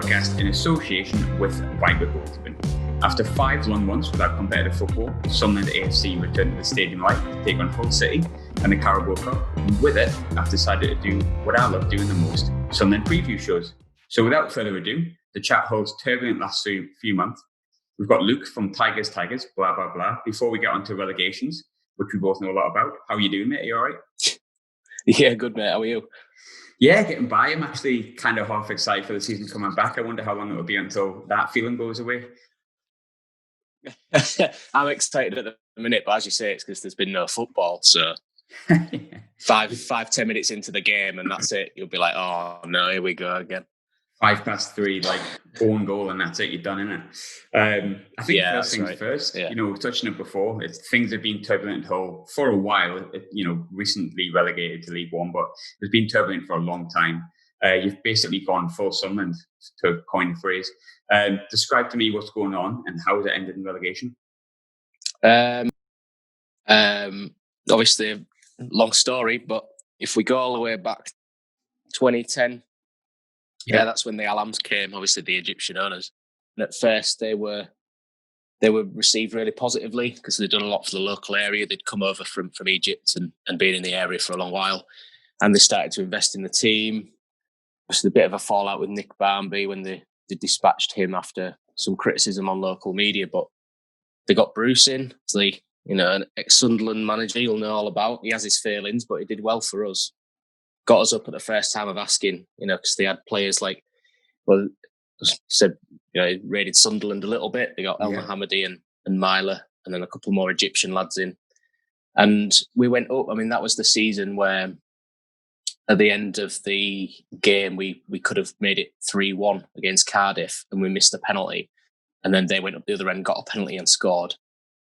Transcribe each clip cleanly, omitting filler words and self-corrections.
podcast in association with Viper Goalkeeping. After 5 long months without competitive football, Sunderland AFC returned to the Stadium Light to take on Hull City and the Carabao Cup. And with it, I've decided to do what I love doing the most, Sunderland preview shows. So without further ado, the chat holds turbulent last few months. We've got Luke from Tigers, blah, blah, blah. Before we get on to relegations, which we both know a lot about. How are you doing, mate? Are you all right? Yeah, good, mate. How are you? Yeah, getting by. I'm actually kind of half excited for the season coming back. I wonder how long it'll be until that feeling goes away. I'm excited at the minute, but as you say, it's because there's been no football. So 5-10 minutes into the game and that's it. You'll be like, oh no, here we go again. 3:05, like own goal, and that's it. You're done, innit? I think first things first. Yeah. Touching it before, things have been turbulent for a while. Recently relegated to League One, but it's been turbulent for a long time. You've basically gone full Sunderland, to coin the phrase. Describe to me what's going on and how has it ended in relegation? Obviously, long story, but if we go all the way back 2010. Yeah, that's when the Alams came, obviously the Egyptian owners. And at first they were received really positively because they'd done a lot for the local area. They'd come over from Egypt and been in the area for a long while. And they started to invest in the team. There was a bit of a fallout with Nick Barmby when they dispatched him after some criticism on local media. But they got Bruce in, an ex-Sunderland manager you'll know all about. He has his failings, but he did well for us. Got us up at the first time of asking, because they had players like, raided Sunderland a little bit. They got El Mohammadi and Myler, and then a couple more Egyptian lads in. And we went up. I mean, that was the season where at the end of the game, we could have made it 3-1 against Cardiff and we missed a penalty. And then they went up the other end, got a penalty and scored.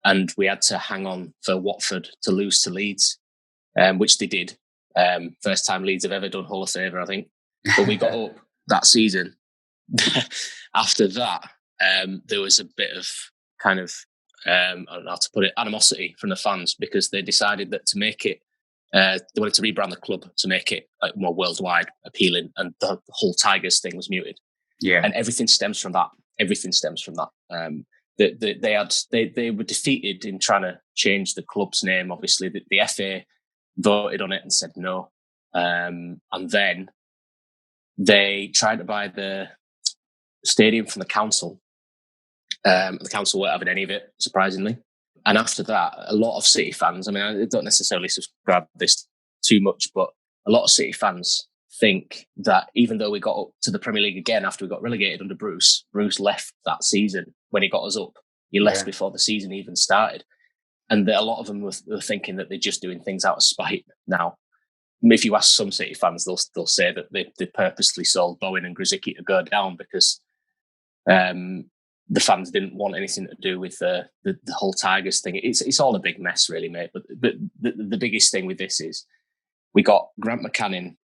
And we had to hang on for Watford to lose to Leeds, which they did. First time Leeds have ever done Hull a favour, I think. But we got up that season. After that, there was a bit of kind of, I don't know how to put it, animosity from the fans because they decided that to make it, they wanted to rebrand the club to make it more worldwide appealing, and the whole Tigers thing was muted. Yeah, and everything stems from that. They were defeated in trying to change the club's name. Obviously, the FA voted on it and said no. And then they tried to buy the stadium from the council. The council weren't having any of it, surprisingly. And after that, a lot of City fans, I mean, I don't necessarily subscribe to this too much, but a lot of City fans think that even though we got up to the Premier League again after we got relegated under Bruce left that season when he got us up. He left before the season even started. And a lot of them were thinking that they're just doing things out of spite now. If you ask some City fans, they'll say that they purposely sold Bowen and Grzycki to go down because the fans didn't want anything to do with the whole Tigers thing. It's all a big mess, really, mate. But the biggest thing with this is we got Grant McCann in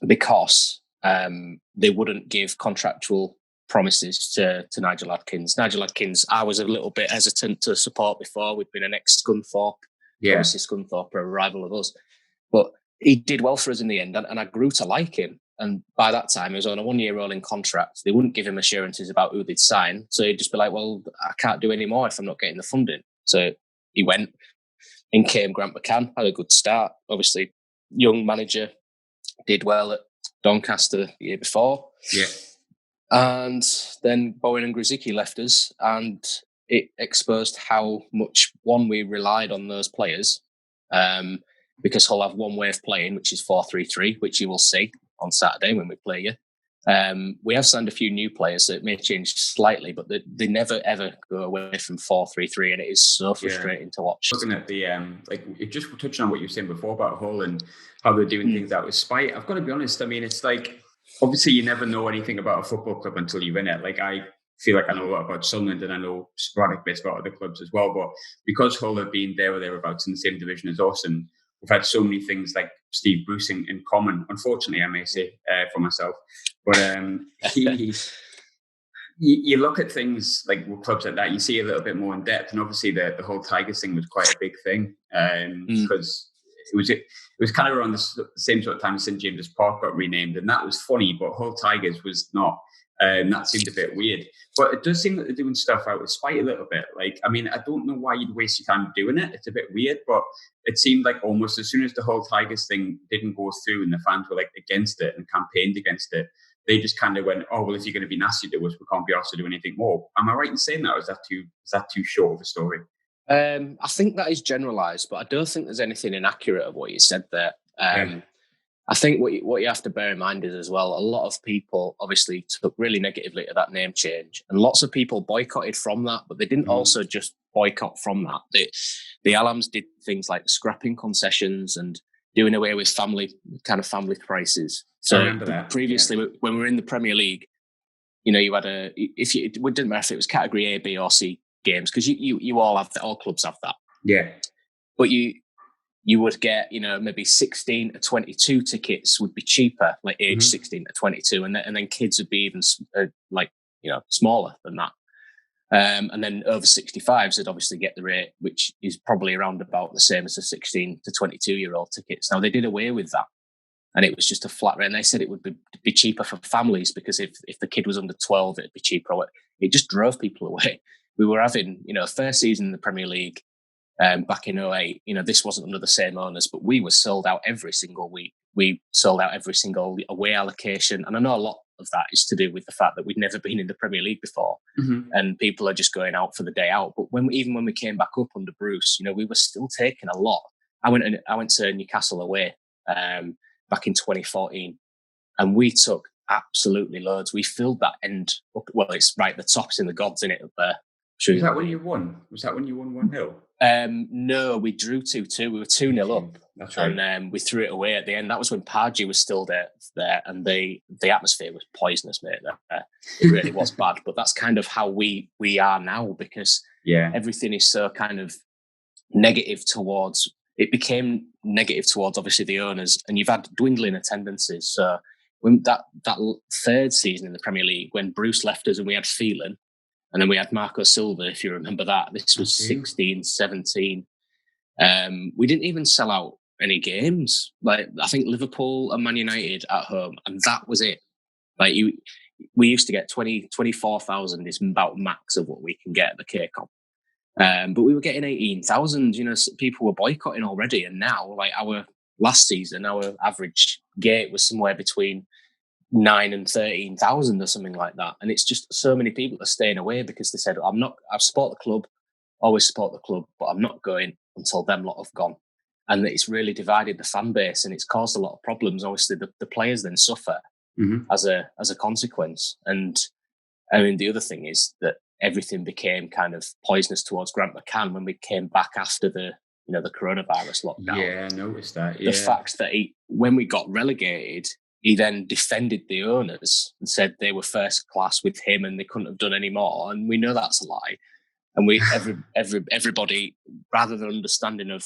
because they wouldn't give contractual promises to Nigel Adkins. Nigel Adkins, I was a little bit hesitant to support before. We'd been an ex-Scunthorpe. Yeah. Obviously, Scunthorpe are a rival of us. But he did well for us in the end, and I grew to like him. And by that time, he was on a 1-year rolling contract. They wouldn't give him assurances about who they'd sign. So he'd just be like, well, I can't do any more if I'm not getting the funding. So he went. In came Grant McCann, had a good start. Obviously, young manager, did well at Doncaster the year before. Yeah. And then Bowen and Grzycki left us, and it exposed how much, one, we relied on those players, because Hull have one way of playing, which is 4-3-3, which you will see on Saturday when we play you. We have signed a few new players, so it may change slightly, but they never, ever go away from 4-3-3, and it is so frustrating to watch. Looking at the, just touching on what you were saying before about Hull and how they're doing things out with spite, I've got to be honest, I mean, it's like, obviously, you never know anything about a football club until you're in it. Like, I feel like I know a lot about Sunderland and I know sporadic bits about other clubs as well. But because Hull have been there or thereabouts in the same division as us, and we've had so many things like Steve Bruce in common, unfortunately, I may say, for myself. But you look at things like with clubs like that, you see a little bit more in depth. And obviously, the whole Tigers thing was quite a big thing because it was kind of around the same sort of time St James's Park got renamed, and that was funny. But Hull Tigers was not That seemed a bit weird. But it does seem that they're doing stuff out of spite a little bit. Like, I mean, I don't know why you'd waste your time doing it. It's a bit weird, but it seemed like almost as soon as the whole Tigers thing didn't go through and the fans were like against it and campaigned against it, they just kind of went, oh, well, if you're going to be nasty to us, we can't be asked to do anything more. Am I right in saying that? Or is that too short of a story? I think that is generalised, but I don't think there's anything inaccurate of what you said there. I think what you have to bear in mind is as well, a lot of people obviously took really negatively to that name change, and lots of people boycotted from that, but they didn't also just boycott from that. The Alams did things like scrapping concessions and doing away with family prices. So previously, when we were in the Premier League, you had it didn't matter if it was category A, B, or C games, because you all have all clubs have that. Yeah, but you would get, maybe 16 to 22 tickets would be cheaper, like age 16 to 22. And then kids would be even smaller than that. And then over 65s would obviously get the rate, which is probably around about the same as the 16 to 22-year-old tickets. Now, they did away with that. And it was just a flat rate. And they said it would be cheaper for families because if the kid was under 12, it'd be cheaper. It just drove people away. We were having, first season in the Premier League, back in 2008, this wasn't under the same owners, but we were sold out every single week. We sold out every single away allocation. And I know a lot of that is to do with the fact that we'd never been in the Premier League before and people are just going out for the day out. But even when we came back up under Bruce, we were still taking a lot. I went to Newcastle away back in 2014 and we took absolutely loads. We filled that end up. Well, it's right, the top's in the gods, in it, up there. Was that when you won? Was that when you won 1-0? No, we drew 2-2. We were 2-0 up. That's right. And we threw it away at the end. That was when Pardew was still there, and the atmosphere was poisonous, mate. It really was bad. But that's kind of how we are now, because everything is so kind of negative towards. It became negative towards obviously the owners, and you've had dwindling attendances. So when that third season in the Premier League, when Bruce left us and we had Phelan. And then we had Marco Silva, if you remember that. This was 16, 17. We didn't even sell out any games. Like, I think Liverpool and Man United at home, and that was it. Like, we used to get 24,000 is about max of what we can get at the KCOM. But we were getting 18,000. People were boycotting already. And now, like, our last season, our average gate was somewhere between 9 and 13,000 or something like that. And it's just so many people are staying away because they said, I support the club, always support the club, but I'm not going until them lot have gone. And it's really divided the fan base and it's caused a lot of problems. Obviously, the players then suffer as a consequence. And I mean, the other thing is that everything became kind of poisonous towards Grant McCann when we came back after the coronavirus lockdown. Yeah, I noticed that. The fact that when we got relegated, he then defended the owners and said they were first class with him and they couldn't have done any more. And we know that's a lie. And everybody, rather than understanding of,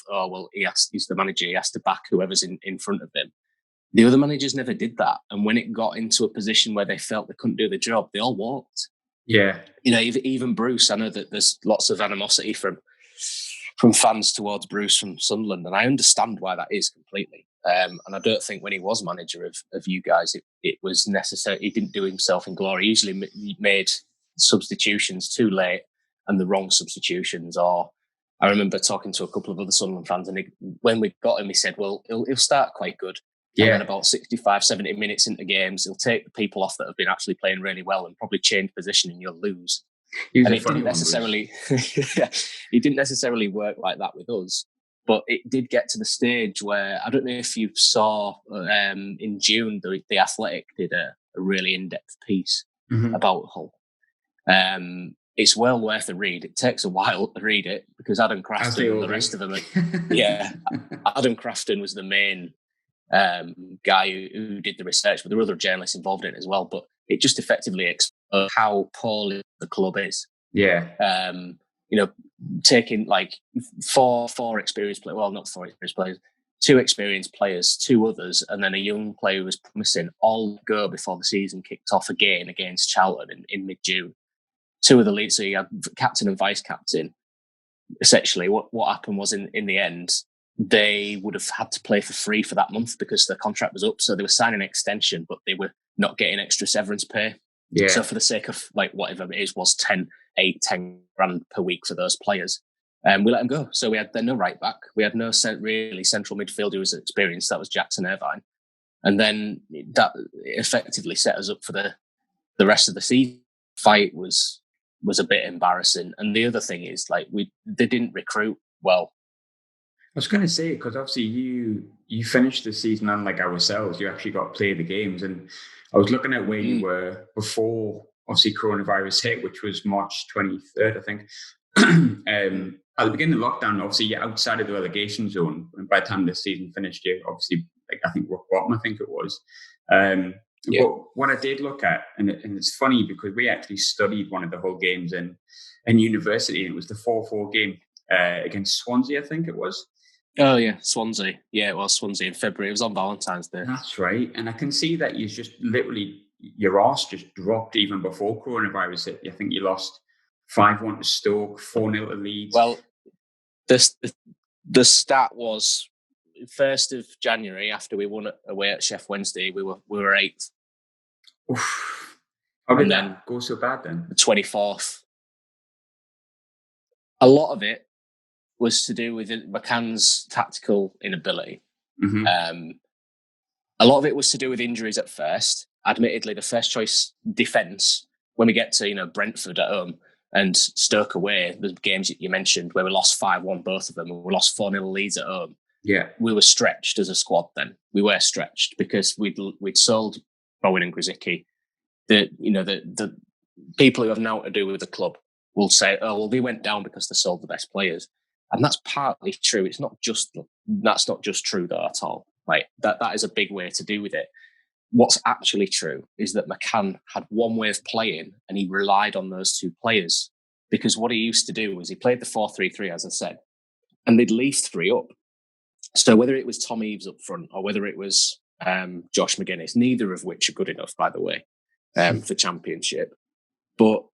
he's the manager, he has to back whoever's in front of him. The other managers never did that. And when it got into a position where they felt they couldn't do the job, they all walked. Yeah. Even Bruce, I know that there's lots of animosity from fans towards Bruce from Sunderland. And I understand why that is completely. And I don't think when he was manager of you guys, it was necessary. He didn't do himself in glory. He usually made substitutions too late and the wrong substitutions. Or I remember talking to a couple of other Sunderland fans, and when we got him, he said, well, he'll start quite good. And then about 65, 70 minutes into games, he'll take the people off that have been actually playing really well and probably change position and you'll lose. And it didn't necessarily, he didn't necessarily work like that with us. But it did get to the stage where, I don't know if you saw in June, the Athletic did a really in-depth piece about Hull. It's well worth a read. It takes a while to read it because Adam Crafton and the rest of them. Adam Crafton was the main guy who did the research, but there were other journalists involved in it as well. But it just effectively exposed how poorly the club is. Yeah. Taking like four experienced players, well, not 4 experienced players, 2 experienced players, 2 others, and then a young player who was promising, all go before the season kicked off again against Charlton in mid-June. 2 of the leads, so you had captain and vice-captain. Essentially, what happened was in the end, they would have had to play for free for that month because their contract was up, so they were signing an extension, but they were not getting extra severance pay. Yeah. So for the sake of like whatever it is, was 10 grand per week for those players. We let them go. So we had no right back. We had no really central midfielder who was experienced. That was Jackson Irvine. And then that effectively set us up for the rest of the season. Fight was a bit embarrassing. And the other thing is, like, they didn't recruit well. I was going to say, because obviously you finished the season unlike ourselves. You actually got to play the games. And I was looking at where you were before, obviously, coronavirus hit, which was March 23rd, I think. At the beginning of lockdown, obviously, you're outside of the relegation zone. And by the time the season finished, you obviously, like, I think rock bottom, I think it was. But what I did look at, and it's funny because we actually studied one of the whole games in university. And it was the 4-4 game against Swansea, I think it was. Oh, yeah, Swansea. Yeah, it was Swansea in February. It was on Valentine's Day. That's right. And I can see that you just literally, your arse just dropped even before coronavirus hit. I think you lost 5-1 to Stoke, 4-0 to Leeds. Well, the stat was 1st of January, after we won away at Sheff Wednesday, we were 8th. Oof. How did that go so bad then? The 24th. A lot of it was to do with McCann's tactical inability. Mm-hmm. A lot of it was to do with injuries at first. Admittedly, the first choice defence, when we get to Brentford at home and Stoke away, the games that you mentioned where we lost 5-1 both of them, and we lost 4-0 Leeds at home. Yeah, we were stretched as a squad. Then we were stretched because we'd sold Bowen and Grzycki. The people who have now to do with the club will say, "Oh, well, they went down because they sold the best players," and that's partly true. That's not just true though at all. Like that is a big way to do with it. What's actually true is that McCann had one way of playing, and he relied on those two players because what he used to do was he played the 4-3-3, as I said, and they'd leave 3 up. So whether it was Tom Eaves up front or whether it was Josh McGuinness, neither of which are good enough, by the way, for Championship, but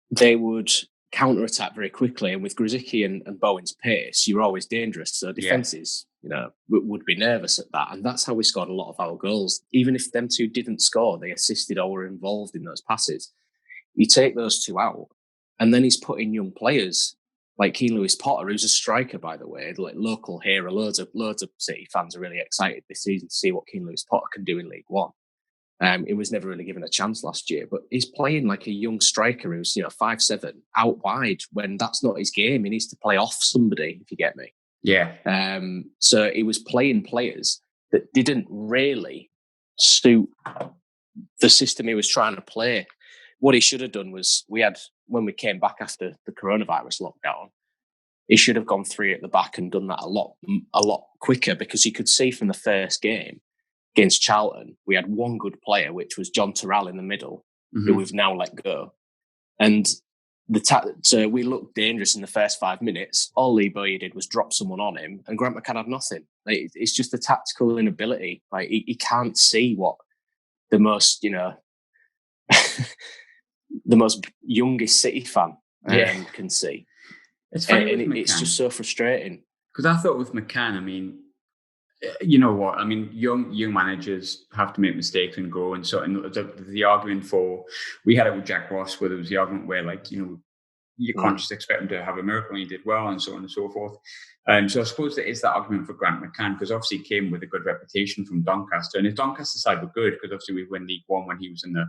they would counter-attack very quickly. And with Grzycki and Bowen's pace, you're always dangerous. So defences, would be nervous at that. And that's how we scored a lot of our goals. Even if them two didn't score, they assisted or were involved in those passes. You take those two out, and then he's put in young players like Keane Lewis Potter, who's a striker, by the way, like local hero. Loads of City fans are really excited this season to see what Keane Lewis Potter can do in League One. He was never really given a chance last year, but he's playing like a young striker who's 5'7", out wide when that's not his game. He needs to play off somebody, if you get me. Yeah. So he was playing players that didn't really suit the system he was trying to play. What he should have done was when we came back after the coronavirus lockdown, he should have gone 3 at the back and done that a lot quicker, because you could see from the first game against Charlton, we had one good player, which was John Terrell in the middle, who we've now let go. And so we looked dangerous in the first 5 minutes. All Lee Bowyer did was drop someone on him, and Grant McCann had nothing. Like, it's just the tactical inability. Like he can't see what the most, the most youngest City fan can see. It's funny, and it's just so frustrating. Because I thought with McCann, I mean, you know what? I mean, young managers have to make mistakes and grow. And so, and the argument for, we had it with Jack Ross, where there was the argument where, like, you can't just expect him to have a miracle, and he did well, and so on and so forth. So I suppose there is that argument for Grant McCann, because obviously he came with a good reputation from Doncaster. And if Doncaster side were good, because obviously we win League One when he was in the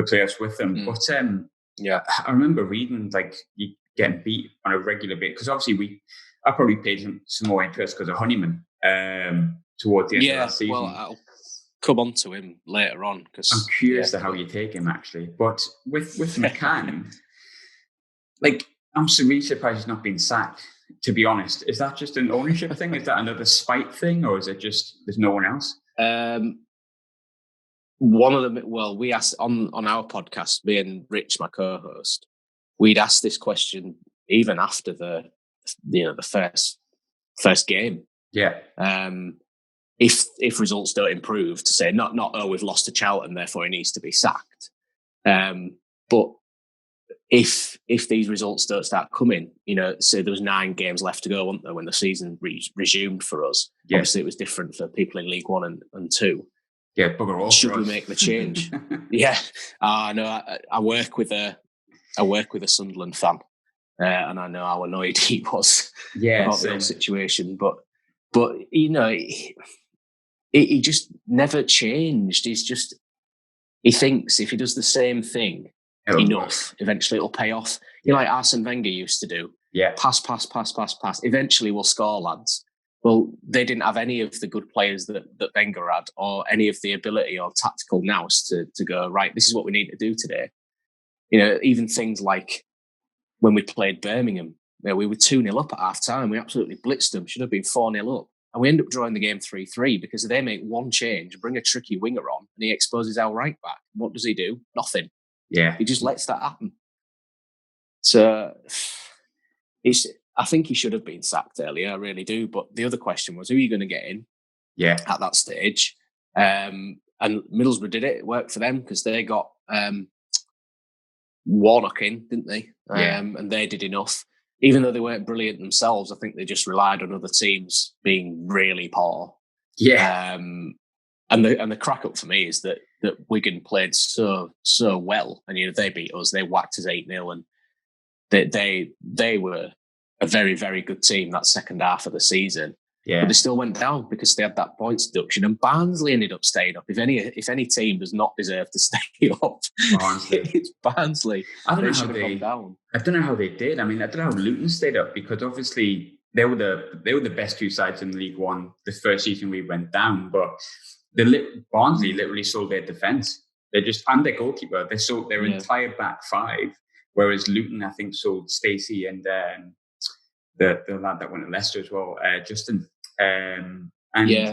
playoffs with them. But I remember reading, like, you getting beat on a regular basis, because obviously I probably paid him some more interest because of Honeyman towards the end of that season. Well, I'll come on to him later on, because I'm curious to how you take him, actually. But with McCann, like, I'm really surprised he's not been sacked, to be honest. Is that just an ownership thing? Is that another spite thing, or is it just there's no one else? One of them, well, we asked on our podcast, me and Rich, my co-host, we'd asked this question even after the first game. Yeah. If results don't improve, to say not we've lost to Charlton, therefore he needs to be sacked. But if these results don't start coming, say there was 9 games left to go, wasn't there, when the season resumed for us? Yeah. Obviously it was different for people in League One and 2. Yeah, bugger all. Should we make the change? Yeah, no, I work with a Sunderland fan, and I know how annoyed he was about the whole situation. But you know, he just never changed. He thinks if he does the same thing enough, eventually it'll pay off. You know, like Arsene Wenger used to do. Yeah. Pass. Eventually we'll score, lads. Well, they didn't have any of the good players that Wenger had, or any of the ability or tactical nous to go, right, this is what we need to do today. You know, even things like when we played Birmingham, you know, we were 2-0 up at half time. We absolutely blitzed them. Should have been 4-0 up. And we end up drawing the game 3-3 because they make one change, bring a tricky winger on, and he exposes our right back. What does he do? Nothing. Yeah. He just lets that happen. So I think he should have been sacked earlier, I really do. But the other question was, who are you going to get in at that stage? And Middlesbrough did it. It worked for them because they got Warnock in, didn't they? And they did enough. Even though they weren't brilliant themselves, I think they just relied on other teams being really poor. Yeah. And the crack up for me is that Wigan played so well, and you know they beat us. They whacked us 8-0, and they were a very, very good team that second half of the season. Yeah. But they still went down because they had that points deduction, and Barnsley ended up staying up. If any team does not deserve to stay up, it's Barnsley. I don't know how they did. I mean, I don't know how Luton stayed up, because obviously they were the best two sides in League One the first season we went down. But Barnsley literally sold their defence. And their goalkeeper. They sold their entire back five, whereas Luton, I think, sold Stacey and the lad that went to Leicester as well, Justin.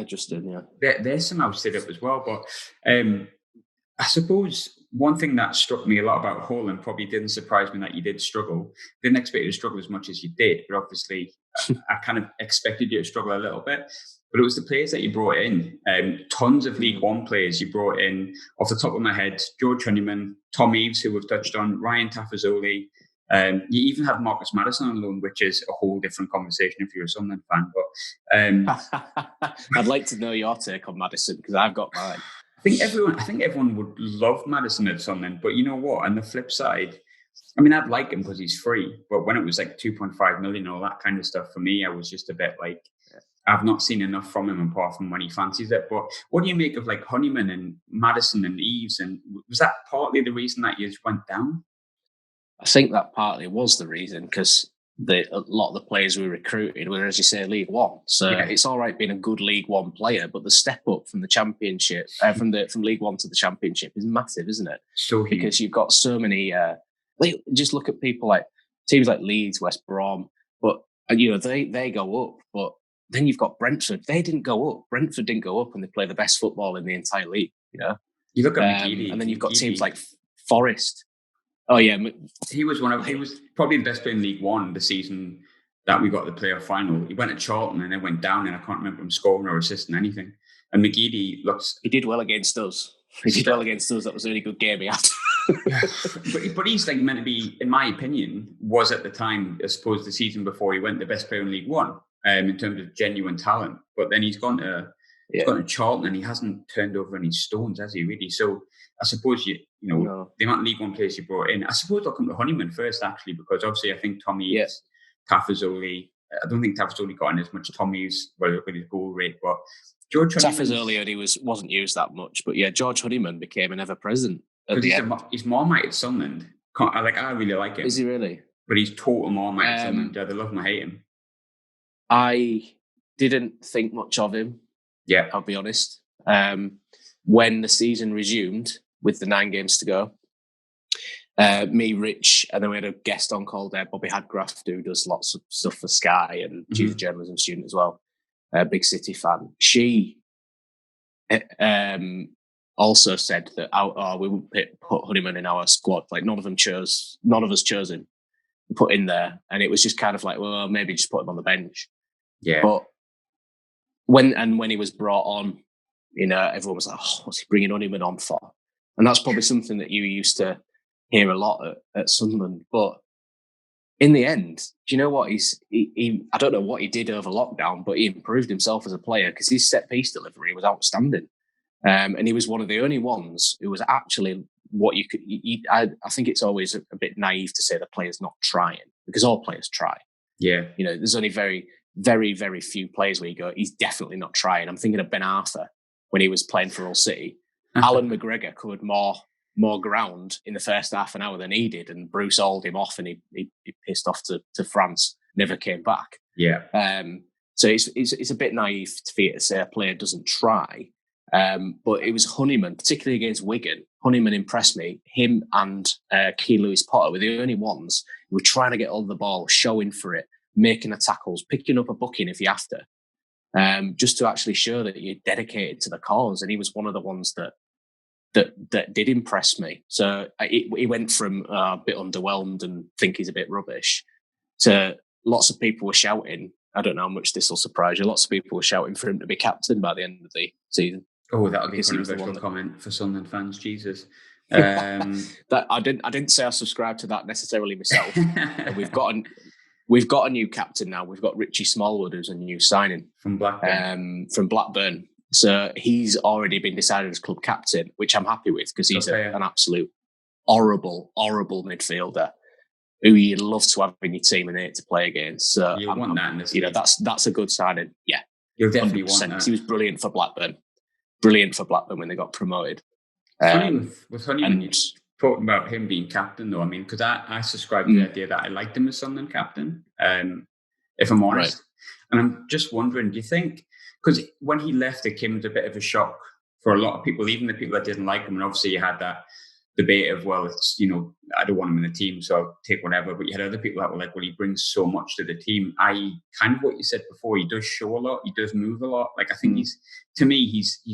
Justin. Yeah, they're somehow stayed up as well. But I suppose one thing that struck me a lot about Hull, and probably didn't surprise me that you did struggle. Didn't expect you to struggle as much as you did, but obviously I kind of expected you to struggle a little bit. But it was the players that you brought in. Tons of League One players you brought in. Off the top of my head, George Honeyman, Tom Eaves, who we've touched on, Ryan Tafazoli. You even have Marcus Maddison on loan, which is a whole different conversation if you're a Sunderland fan. But I'd like to know your take on Maddison, because I've got mine. I think everyone would love Maddison at Sunderland, but you know what? On the flip side, I mean, I'd like him because he's free. But when it was like 2.5 million, all that kind of stuff, for me, I was just a bit like, I've not seen enough from him apart from when he fancies it. But what do you make of like Honeyman and Maddison and Eaves? And was that partly the reason that you just went down? I think that partly was the reason, because a lot of the players we recruited were, as you say, League One. So it's all right being a good League One player, but the step up from the Championship, from League One to the Championship, is massive, isn't it? So huge. Because you've got so many. Just look at people like teams like Leeds, West Brom, but you know they go up, but then you've got Brentford. They didn't go up. Brentford didn't go up, and they play the best football in the entire league. You know, you look at McGeady, and then you've got teams like Forest. Oh yeah, he was probably the best player in League One the season that we got the playoff final. He went to Charlton and then went down, and I can't remember him scoring or assisting anything. And McGeady he did well against us. That was a really good game he had. but he's like meant to be, in my opinion, was at the time, I suppose, the season before he went, the best player in League One in terms of genuine talent. But then he's gone to Charlton and he hasn't turned over any stones, has he really? So I suppose the amount of League One players you brought in. I suppose I'll come to Honeyman first, actually, because obviously I think Tommy Tafazoli. I don't think Tafazoli got in as much. Tommy's look at his goal rate, but George Tafazoli only wasn't used that much. But yeah, George Honeyman became an ever present at the end. He's Marmite at Sunderland. I really like him. Is he really? But he's total Marmite at Sunderland. They love him, I hate him. I didn't think much of him. Yeah, I'll be honest. When the season resumed, with the 9 games to go, me, Rich, and then we had a guest on called Bobby Hadgraft, who does lots of stuff for Sky, and she's a journalism student as well, a big City fan. She also said that we would put Honeyman in our squad. Like none of us chose him to put in there, and it was just kind of like, well, maybe just put him on the bench. Yeah. But when he was brought on, you know, everyone was like, oh, what's he bringing Honeyman on for? And that's probably something that you used to hear a lot at Sunderland. But in the end, do you know what? I don't know what he did over lockdown, but he improved himself as a player, because his set piece delivery was outstanding. And he was one of the only ones who was actually what you could. I think it's always a bit naive to say the player's not trying, because all players try. Yeah. There's only very, very, very few players where you go, he's definitely not trying. I'm thinking of Ben Arthur when he was playing for Hull City. Alan McGregor covered more ground in the first half an hour than he did, and Bruce hauled him off, and he pissed off to France, never came back. Yeah. So it's a bit naive for you to say a player doesn't try. But it was Honeyman, particularly against Wigan. Honeyman impressed me. Him and Keane Lewis Potter were the only ones who were trying to get hold of the ball, showing for it, making the tackles, picking up a booking if you have to, just to actually show that you're dedicated to the cause. And he was one of the ones that did impress me. So he went from a bit underwhelmed and think he's a bit rubbish to lots of people were shouting. I don't know how much this will surprise you. Lots of people were shouting for him to be captain by the end of the season. Oh, that'll be a controversial comment for Sunderland fans. Jesus. That I didn't say I subscribe to that necessarily myself. We've got a new captain now. We've got Richie Smallwood, who's a new signing from Blackburn. So he's already been decided as club captain, which I'm happy with, because he's an absolute horrible midfielder who you'd love to have in your team and hate to play against. So you want that in this league. That's a good signing. Yeah, you'll definitely 100%. Want that. He was brilliant for Blackburn. Brilliant for Blackburn when they got promoted. Funny with Honeyman, talking about him being captain, though. I mean, because I subscribe to the idea that I liked him as Sunderland captain, if I'm honest. Right. And I'm just wondering, do you think, because when he left, it came as a bit of a shock for a lot of people, even the people that didn't like him. And obviously you had that debate of, well, it's, I don't want him in the team, so I'll take whatever. But you had other people that were like, well, he brings so much to the team. Kind of what you said before, he does show a lot, he does move a lot. Like, I think he's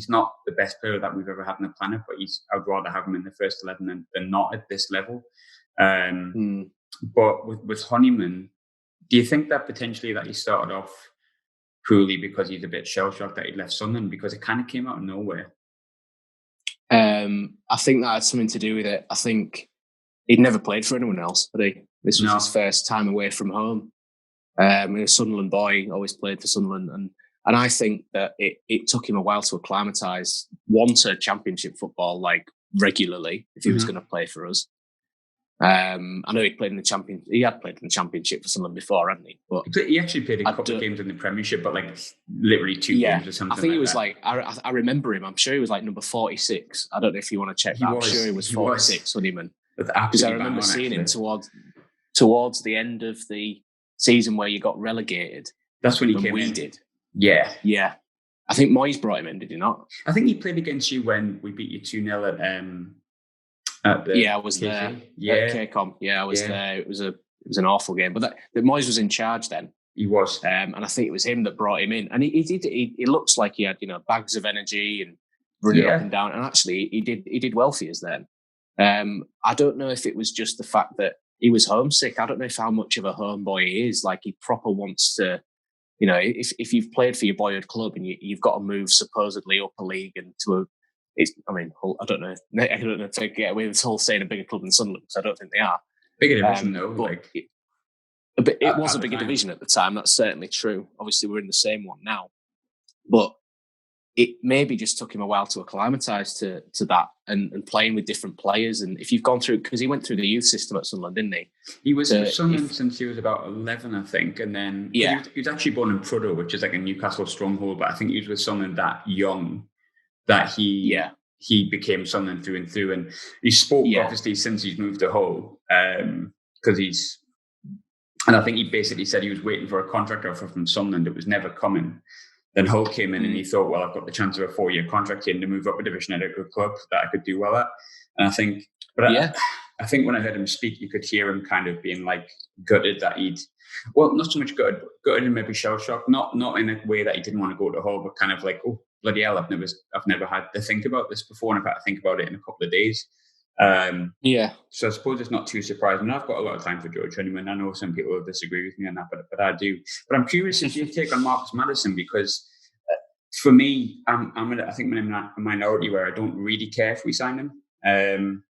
not the best player that we've ever had on the planet, but I'd rather have him in the first 11 than not at this level. But with Honeyman, do you think that potentially that he started off poorly because he's a bit shell-shocked that he left Sunderland, because it kind of came out of nowhere? I think that had something to do with it. I think he'd never played for anyone else, had he? This was his first time away from home. He was a Sunderland boy, always played for Sunderland. And I think that it took him a while to acclimatise, to championship football, like, regularly, if he was going to play for us. I know he had played in the championship for Sunderland before, hadn't he? But he actually played a couple of games in the Premiership, but like literally 2 games or something. I think he was like I remember him. I'm sure he was like number 46. I don't know if you want to check that. I'm sure he was 46, Honeyman. Because I remember seeing him towards the end of the season where you got relegated. That's when he came in. Did. Yeah. I think Moyes brought him in, did he not? I think he played against you when we beat you 2-0 I was there. Yeah, at KCOM. Yeah, I was there. It was an awful game, but Moyes was in charge then. He was, and I think it was him that brought him in. And he looks like he had bags of energy and running up and down. And actually, he did well for us then. I don't know if it was just the fact that he was homesick. I don't know how much of a homeboy he is. Like, he proper wants to. If you've played for your boyhood club and you've got to move supposedly up a league and to a. I don't know if they get away with Hull saying a bigger club than Sunderland, because I don't think they are. Bigger division, though. But it was a bigger division at the time. That's certainly true. Obviously, we're in the same one now. But it maybe just took him a while to acclimatise to that and playing with different players. And if you've gone through, because he went through the youth system at Sunderland, didn't he? He was at Sunderland since he was about 11, I think. And then he was actually born in Prudhoe, which is like a Newcastle stronghold. But I think he was with Sunderland that young that he became Sunderland through and through. And he spoke, obviously, since he's moved to Hull, because and I think he basically said he was waiting for a contract offer from Sunderland. It was never coming. Then Hull came in and he thought, well, I've got the chance of a 4-year contract here to move up a division at a good club that I could do well at. And I think, I think when I heard him speak, you could hear him kind of being like gutted that not so much gutted and maybe shell-shocked, not in a way that he didn't want to go to Hull, but kind of like, oh, bloody hell, I've never had to think about this before, and I've had to think about it in a couple of days. So I suppose it's not too surprising. I've got a lot of time for George Honeyman. I know some people will disagree with me on that, but I do. But I'm curious if you take on Marcus Maddison, because for me, I think I'm in a minority where I don't really care if we sign him.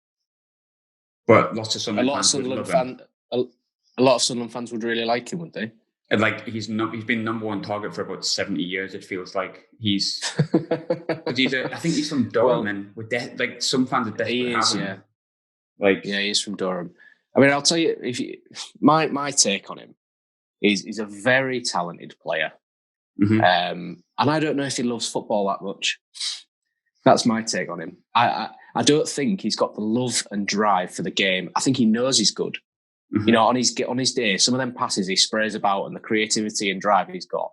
But lots of Sunderland fans would love him. A lot of Sunderland fans would really like him, wouldn't they? And like he's been number one target for about 70 years. It feels like but I think he's from Durham, and like some fans are desperate he is, to have him. yeah. Like, yeah, he is from Durham. I mean, I'll tell you, my take on him is he's a very talented player, and I don't know if he loves football that much. That's my take on him. I don't think he's got the love and drive for the game. I think he knows he's good. You know, on his day, some of them passes he sprays about and the creativity and drive he's got.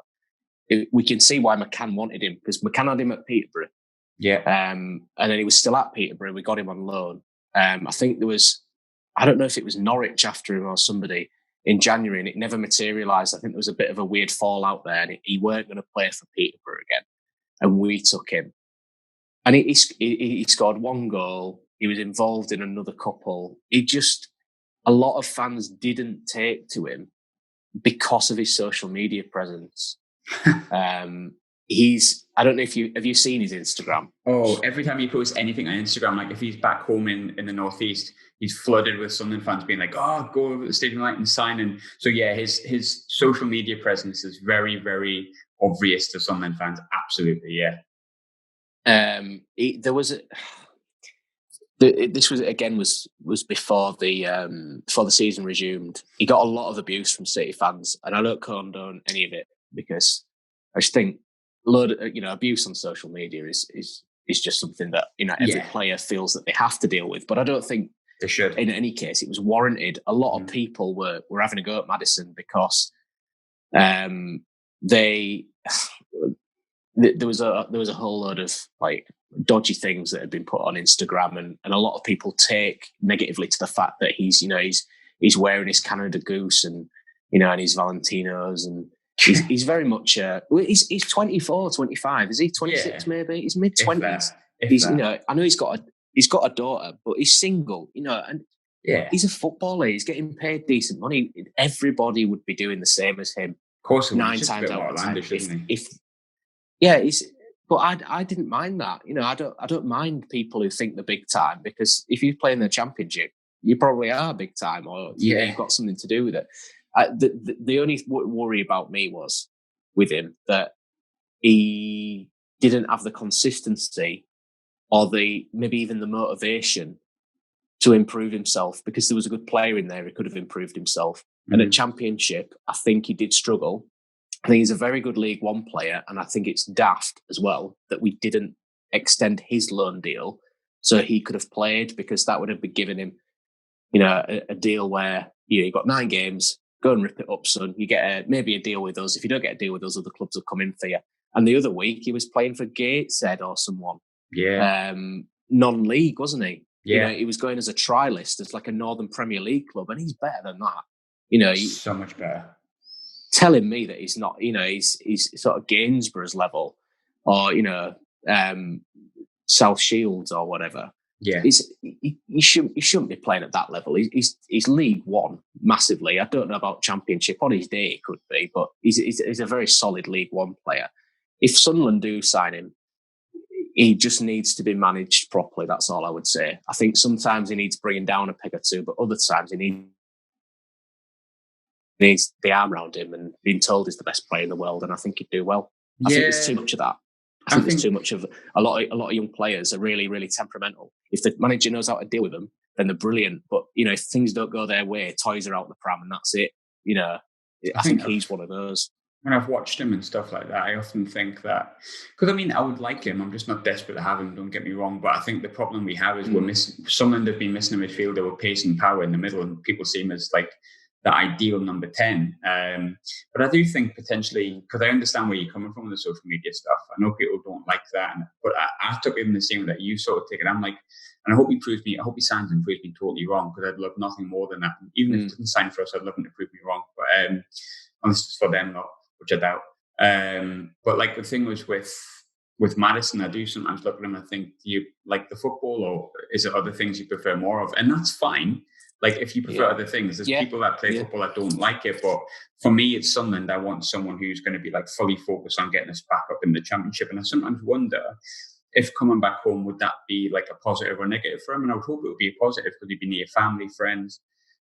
We can see why McCann wanted him, because McCann had him at Peterborough. Yeah. And then he was still at Peterborough. We got him on loan. I think I don't know if it was Norwich after him or somebody in January, and it never materialised. I think there was a bit of a weird fallout there, and he weren't going to play for Peterborough again. And we took him. And he scored one goal. He was involved in another couple. A lot of fans didn't take to him because of his social media presence. I don't know if have you seen his Instagram? Oh, every time he posts anything on Instagram, like if he's back home in the Northeast, he's flooded with Sunderland fans being like, "Oh, go over to the Stadium Light and sign." And so, yeah, his social media presence is very, very obvious to Sunderland fans. Absolutely, yeah. This was before the season resumed. He got a lot of abuse from City fans, and I don't condone any of it, because I just think abuse on social media is just something that every player feels that they have to deal with. But I don't think they should. In any case, it was warranted. A lot of people were having a go at Maddison because there was a whole load of like dodgy things that had been put on Instagram, and a lot of people take negatively to the fact that he's wearing his Canada Goose and his Valentinos, and he's very much he's 24, 25, is he 26 maybe? He's mid-20s. I know he's got a daughter, but he's single, and he's a footballer. He's getting paid decent money. Everybody would be doing the same as him. Of course, 9 times out of 10. But I didn't mind that. I don't mind people who think they're big time, because if you play in the Championship, you probably are big time, or you've got something to do with it. The only worry about me was with him that he didn't have the consistency or maybe even the motivation to improve himself, because there was a good player in there who could have improved himself. And at Championship, I think he did struggle. I think he's a very good League One player, and I think it's daft as well that we didn't extend his loan deal so he could have played, because that would have been giving him, a deal where you've got 9 games, go and rip it up, son. You get maybe a deal with us. If you don't get a deal with us, other clubs will come in for you. And the other week he was playing for Gateshead or someone, non-league, wasn't he? Yeah, he was going as a trialist. It's like a Northern Premier League club, and he's better than that. So much better. Telling me that he's not, he's sort of Gainsborough's level, or South Shields or whatever. Yeah, he shouldn't be playing at that level. He's League One massively. I don't know about Championship. On his day, he could be, but he's a very solid League One player. If Sunderland do sign him, he just needs to be managed properly. That's all I would say. I think sometimes he needs bringing down a peg or two, but other times he needs the arm around him and being told he's the best player in the world, and I think he'd do well. I think there's too much of that. I think there's too much of a lot of young players are really, really temperamental. If the manager knows how to deal with them, then they're brilliant. But if things don't go their way, toys are out the pram and that's it. I think he's one of those. When I've watched him and stuff like that, I often think that, because I would like him. I'm just not desperate to have him. Don't get me wrong, but I think the problem we have is we're missing. Someone have been missing a midfielder with pace and power in the middle, and people see him as like the ideal number 10. But I do think potentially, because I understand where you're coming from with the social media stuff. I know people don't like that, but I took it in the same way that you sort of take it. I'm like, and I hope he signs and proves me totally wrong, because I'd love nothing more than that. Even if he doesn't sign for us, I'd love him to prove me wrong. But unless it's for them, not, which I doubt. But like the thing was with Maddison, I do sometimes look at him and think, do you like the football, or is it other things you prefer more of? And that's fine. Like, if you prefer other things, there's people that play football that don't like it. But for me, it's Sunderland. I want someone who's going to be like fully focused on getting us back up in the Championship. And I sometimes wonder if coming back home, would that be like a positive or negative for him? And I would hope it would be a positive, because he'd be near family, friends.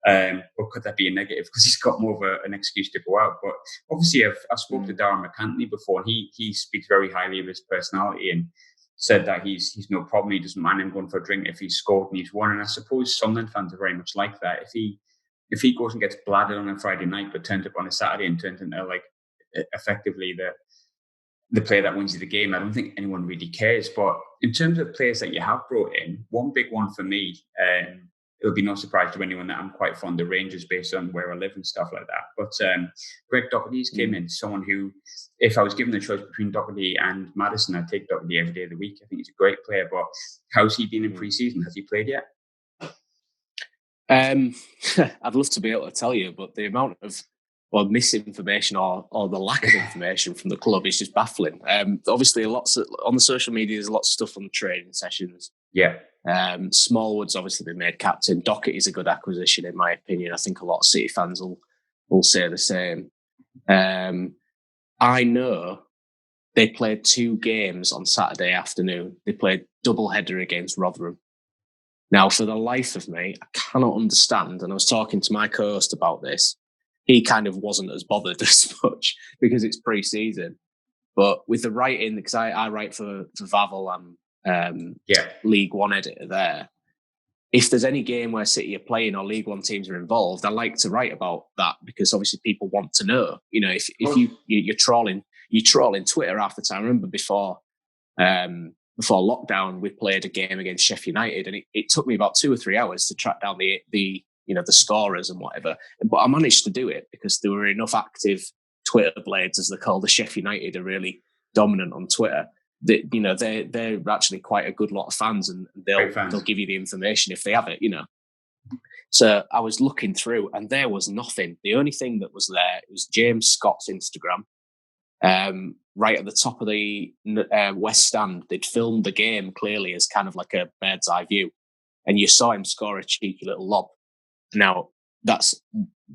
Or could that be a negative because he's got more of an excuse to go out? But obviously, I've spoken to Darren McCantley before, and he speaks very highly of his personality and said that he's no problem. He doesn't mind him going for a drink if he's scored and he's won. And I suppose Sunderland fans are very much like that. If he goes and gets bladdered on a Friday night but turns up on a Saturday and turns into like effectively the player that wins you the game, I don't think anyone really cares. But in terms of players that you have brought in, one big one for me, it'll be no surprise to anyone that I'm quite fond of Rangers based on where I live and stuff like that. But Greg Doherty's came in, someone who, if I was given the choice between Doherty and Maddison, I'd take Doherty every day of the week. I think he's a great player, but how's he been in pre-season? Has he played yet? I'd love to be able to tell you, but the amount of misinformation or the lack of information from the club is just baffling. Obviously, on the social media, there's lots of stuff on the training sessions. Yeah. Smallwood's obviously been made captain. Doherty's a good acquisition, in my opinion. I think a lot of City fans will say the same. I know they played 2 games on Saturday afternoon. They played double header against Rotherham. Now, for the life of me, I cannot understand, and I was talking to my co-host about this, he kind of wasn't as bothered as much because it's pre-season. But with the writing, because I write for Vavel and League One editor there, if there's any game where City are playing or League One teams are involved, I like to write about that because obviously people want to know. You know, if you're trolling Twitter half the time. I remember before lockdown, we played a game against Sheffield United, and it took me about 2 or 3 hours to track down the scorers and whatever. But I managed to do it because there were enough active Twitter blades, as they're called. The Sheffield United are really dominant on Twitter. They're actually quite a good lot of fans, and they'll give you the information if they have it. So I was looking through, and there was nothing. The only thing that was there was James Scott's Instagram. Right at the top of the West Stand, they'd filmed the game clearly as kind of like a bird's eye view, and you saw him score a cheeky little lob. Now, that's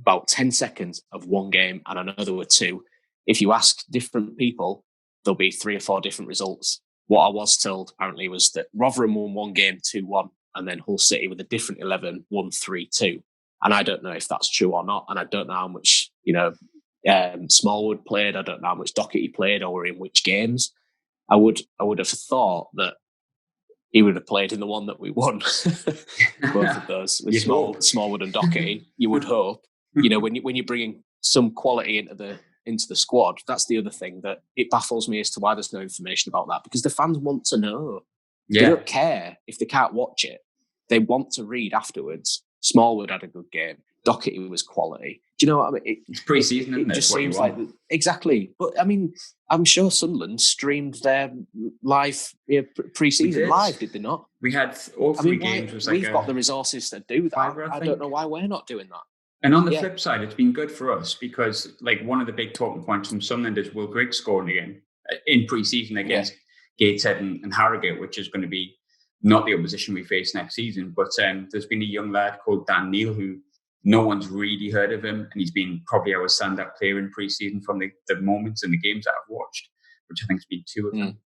about 10 seconds of one game, and I know there were 2. If you ask different people, there'll be 3 or 4 different results. What I was told, apparently, was that Rotherham won one game 2-1, and then Hull City with a different 11 won 3-2. And I don't know if that's true or not, and I don't know how much, Smallwood played. I don't know how much Doherty played or in which games. I would have thought that he would have played in the one that we won. Both of those with Smallwood and Doherty. You would hope. When you're bringing some quality into the squad, that's the other thing that it baffles me as to why there's no information about that, because the fans want to know. Yeah. They don't care if they can't watch it. They want to read afterwards. Smallwood had a good game. Doherty was quality. Do you know what I mean? It's pre-season, isn't it? It just seems like exactly. But I mean, I'm sure Sunderland streamed their live pre-season live, did they not? We had all 3 games. We've got the resources to do that. I don't know why we're not doing that. And on the flip side, it's been good for us because, like, one of the big talking points from Sunderland is Will Grigg scoring again in pre-season against Gateshead and Harrogate, which is going to be not the opposition we face next season. But there's been a young lad called Dan Neil who no one's really heard of him, and he's been probably our standout player in pre-season from the moments in the games that I've watched, which I think has been 2 of them.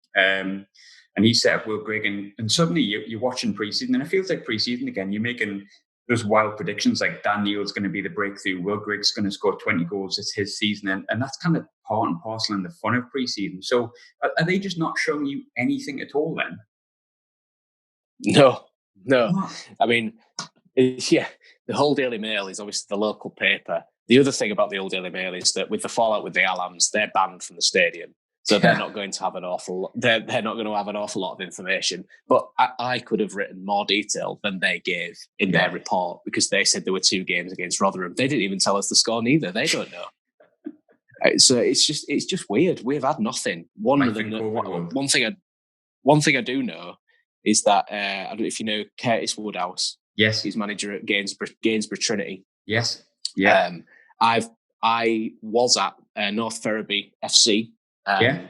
And he set up Will Grigg, and suddenly you're watching pre-season, and it feels like pre-season again. You're making those wild predictions like Dan Neil's going to be the breakthrough, Will Grigg's going to score 20 goals, it's his season, and that's kind of part and parcel in the fun of pre-season. So are they just not showing you anything at all then? No. I mean, the Hull Daily Mail is obviously the local paper. The other thing about the Hull Daily Mail is that with the fallout with the Alams, they're banned from the stadium, so they're not going to have an awful. They're not going to have an awful lot of information. But I could have written more detail than they gave in their report, because they said there were 2 games against Rotherham. They didn't even tell us the score neither. They don't know. So it's just weird. We've had nothing. One thing I do know is that I don't know if you know Curtis Woodhouse. Yes, he's manager at Gainsborough Trinity. Yes, yeah. I was at North Ferriby FC,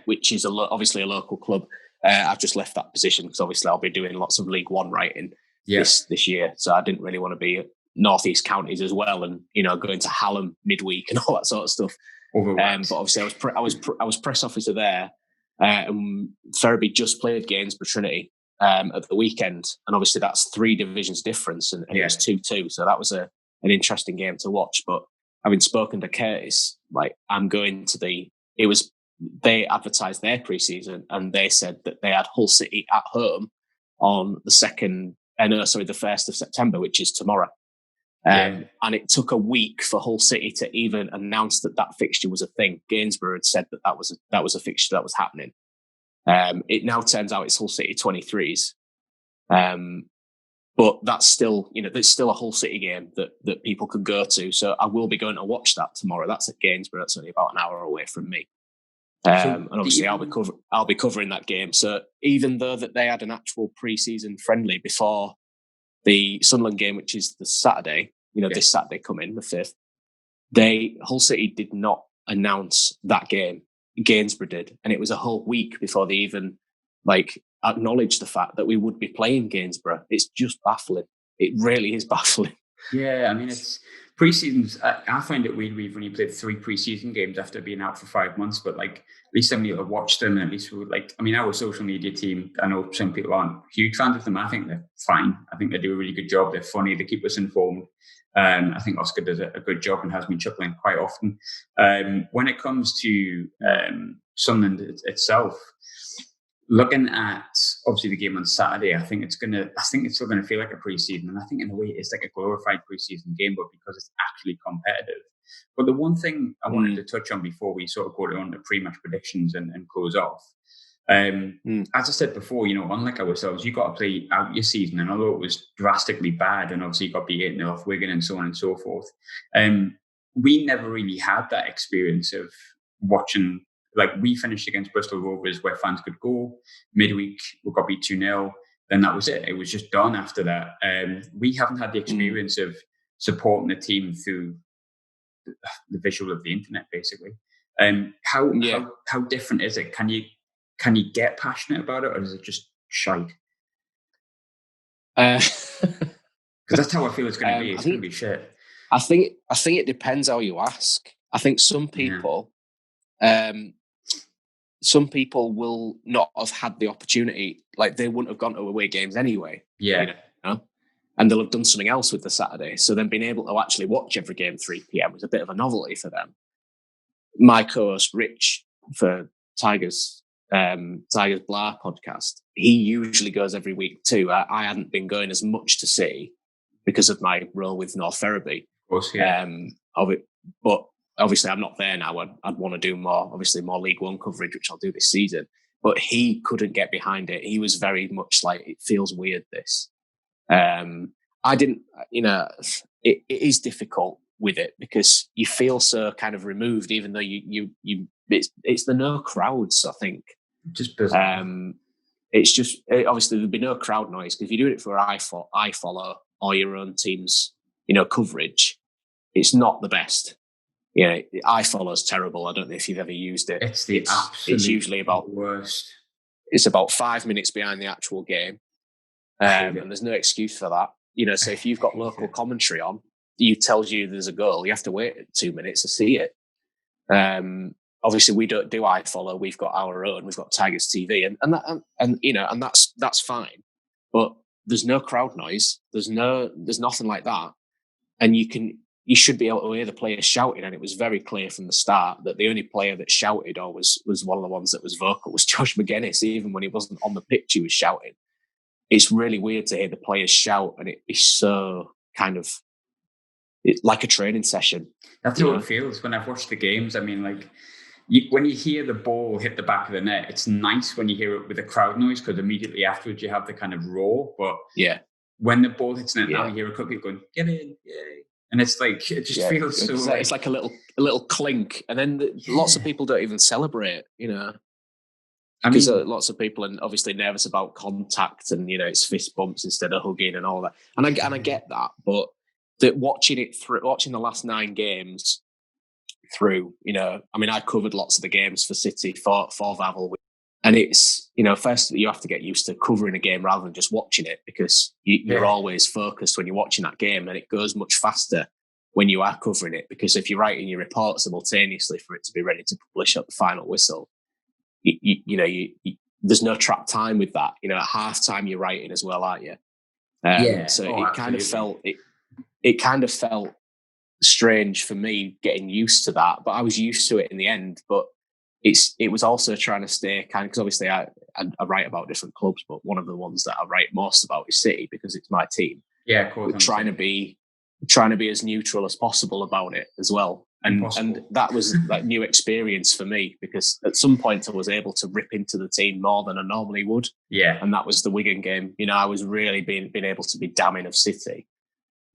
which is obviously a local club. I've just left that position because obviously I'll be doing lots of League One writing this year, so I didn't really want to be at North East counties as well, and going to Hallam midweek and all that sort of stuff. But obviously I was press officer there. Ferriby just played Gainsborough Trinity at the weekend, and obviously that's 3 divisions difference, and it was 2-2. So that was a an interesting game to watch. But having spoken to Curtis, like I'm going to they advertised their pre-season and they said that they had Hull City at home on the 1st of September, which is tomorrow. And it took a week for Hull City to even announce that fixture was a thing. Gainsborough had said that was a fixture that was happening. It now turns out it's Hull City 23s. But that's still, there's still a Hull City game that people could go to. So I will be going to watch that tomorrow. That's at Gainsborough. That's only about an hour away from me. And obviously I'll be covering that game. So even though that they had an actual pre-season friendly before the Sunderland game, which is the Saturday, this Saturday coming, the 5th, Hull City did not announce that game. Gainsborough did. And it was a whole week before they even acknowledged the fact that we would be playing Gainsborough. It's just baffling. It really is baffling. Yeah, I mean, it's pre-seasons. I find it weird we've only played 3 pre-season games after being out for 5 months, but at least I'm able to watch them. And at least our social media team, I know some people aren't huge fans of them. I think they're fine. I think they do a really good job. They're funny. They keep us informed. I think Oscar does a good job and has been chuckling quite often. When it comes to Sunderland itself, looking at obviously the game on Saturday, I think it's still gonna feel like a pre-season, and I think in a way it's like a glorified pre-season game, but because it's actually competitive. But the one thing I wanted to touch on before we sort of go on to pre-match predictions and close off, as I said before, unlike ourselves, you got to play out your season, and although it was drastically bad, and obviously you got to be 8-0 off Wigan and so on and so forth, we never really had that experience of watching. We finished against Bristol Rovers where fans could go. Midweek, we got beat 2-0. Then that was it. It was just done after that. We haven't had the experience of supporting the team through the visual of the internet, basically. How different is it? Can you get passionate about it, or is it just shite? Because that's how I feel it's going to be. It's going to be shit. I think it depends how you ask. I think some people... some people will not have had the opportunity, they wouldn't have gone to away games anyway. Yeah. And they'll have done something else with the Saturday. So then being able to actually watch every game 3 p.m. was a bit of a novelty for them. My co-host Rich for Tigers Blah podcast, he usually goes every week too. I hadn't been going as much to see because of my role with North Ferriby. Of course, yeah. But obviously, I'm not there now. I'd want to do more League One coverage, which I'll do this season. But he couldn't get behind it. He was very much it feels weird, this. I didn't, it is difficult with it because you feel so kind of removed, even though it's the no crowds, I think. Just bizarre. It's just, obviously, there'd be no crowd noise because if you're doing it for iFollow or your own team's, coverage, it's not the best. iFollow's terrible. I don't know if you've ever used it. It's it's usually about worst. It's about 5 minutes behind the actual game, and there's no excuse for that. So if you've got local commentary on, it tells you there's a goal, you have to wait 2 minutes to see it. Obviously, we don't do iFollow. We've got our own. We've got Tigers TV, and that's fine. But there's no crowd noise. There's nothing like that, and you should be able to hear the players shouting. And it was very clear from the start that the only player that shouted or was one of the ones that was vocal was Josh McGuinness. Even when he wasn't on the pitch, he was shouting. It's really weird to hear the players shout, and it be so kind of like a training session. That's how it feels when I've watched the games. I mean, when you hear the ball hit the back of the net, it's nice when you hear it with the crowd noise because immediately afterwards you have the kind of roar. But when the ball hits the net, now you hear a couple people going, "Get in, yay!" And it's it just feels so. It's like a little clink, and then lots of people don't even celebrate. Because lots of people are obviously nervous about contact, and it's fist bumps instead of hugging and all that. And I get that, but watching the last 9 games through, I covered lots of the games for City for Vavel, and it's first you have to get used to covering a game rather than just watching it because you're always focused when you're watching that game, and it goes much faster when you are covering it because if you're writing your report simultaneously for it to be ready to publish at the final whistle. There's no trap time with that. At half time you're writing as well, aren't you? So it kind of felt it kind of felt strange for me getting used to that, but I was used to it in the end. But it was also trying to stay kind of, because obviously I write about different clubs, but one of the ones that I write most about is City because it's my team. Yeah, of course. Trying to be as neutral as possible about it as well. And that was like new experience for me, because at some point I was able to rip into the team more than I normally would. Yeah. And that was the Wigan game. You know, I was really being able to be damning of City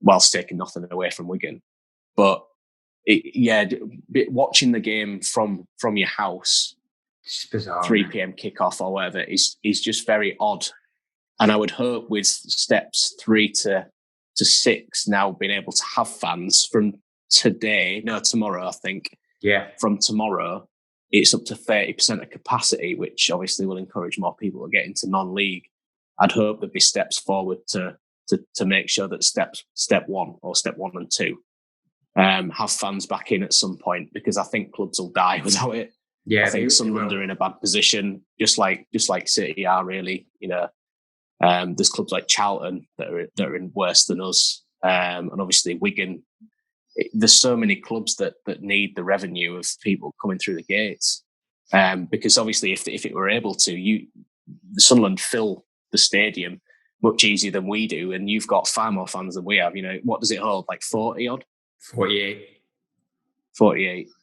whilst taking nothing away from Wigan. But watching the game from your house, it's bizarre, 3 p.m. kickoff or whatever, is just very odd. And I would hope with steps 3 to 6 now being able to have fans from tomorrow, I think. Yeah. From tomorrow, it's up to 30% of capacity, which obviously will encourage more people to get into non-league. I'd hope there'd be steps forward to make sure that step 1 and 2 have fans back in at some point, because I think clubs will die without it. Yeah, I think Sunderland are in a bad position, just like City are, really. You know, there's clubs like Charlton that are in worse than us, and obviously Wigan. There's so many clubs that need the revenue of people coming through the gates, because obviously if it were able to, Sunderland fill the stadium much easier than we do, and you've got far more fans than we have. You know, what does it hold? Like 40 odd? 48.